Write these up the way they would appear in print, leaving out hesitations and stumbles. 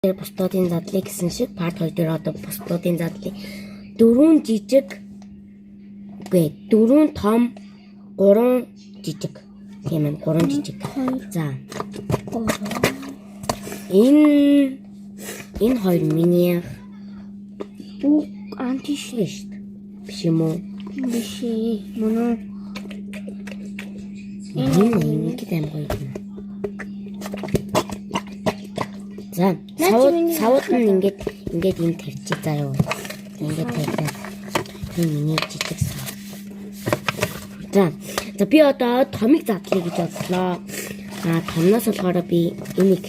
Бусдын задлыг гэсэн шиг part 2 дээр одоо бусдын задлыг 4 жижиг үгүй 4 том 3 жижиг тийм ээ 3 жижиг. За. Энэ хоёр миний антишиш биш юм уу? Биш мөн үү? Энэ гэдэг юм гоё. За, савууд нь ингээд энэ тавьчих заа юу. Ингээд тавьчих. Энэ миний жижиг сав. За би одоо томыг задлаа гэж бодлоо. Томноос болохоор би энийг.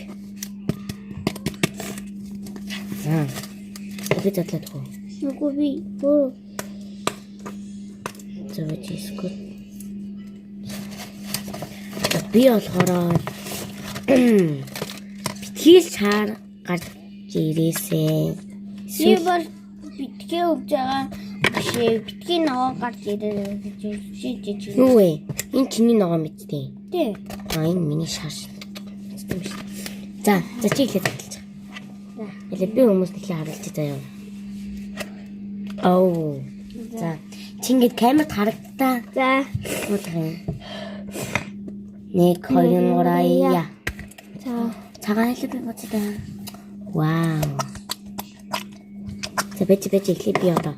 За. Би задлаад хөө. Нүгөө би зөөжискөө. Би болохоор битгий шаар гарч ирээсэ. би бол битгий өгж байгаа биш битгий ногоо гарч ирээ гэж Юу вэ? Энэ чиний ногоо мэт дээ. тий. Энэ миний шааш. За чи ихлэ задлаж. Эле би хүмүүст ихлэ харуулчих заяа. За чи ингээд камерт харагдтаа. За. Утгын. 1 2 3 За. цагаан хэлбэр боцтой. Вау. За бэж ихлэ би одоо.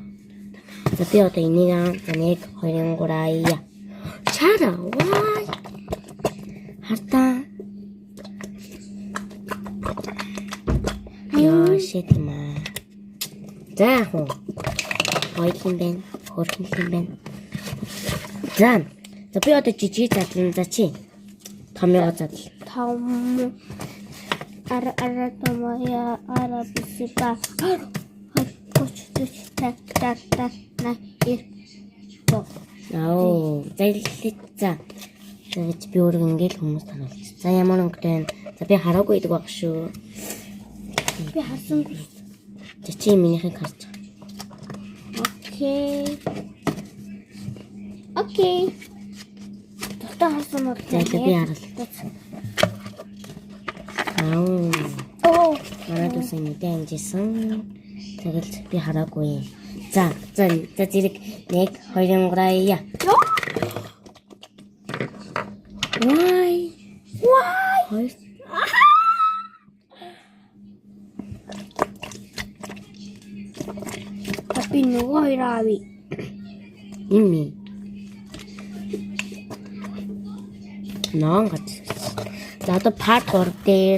За би одоо энийг 1 2 3 чара. Вай. Хартаа. Яа шитма. За хөө. Хоёрын бэн, хөрхөн бэн. За би одоо жижиг задлан за чи. Томьёо задл. Том ара томоя ара бисипа. Так на ир. За би өөрөө ингээл хүмүүс таруулж. За ямар өнгөтэй. За би хараагүй гэдэг баг шүү. Би харсан. За чи минийхийг харж. Окей. Тотоо харсан уу? За би харал. Манайд үсэн мэдээ амжсан. Тэгэл би хараагүй. За зэрэг 1 2 3 Why? Би нөгөө хоёр ави. Ими. Нон гад. За одоо part 3 дээр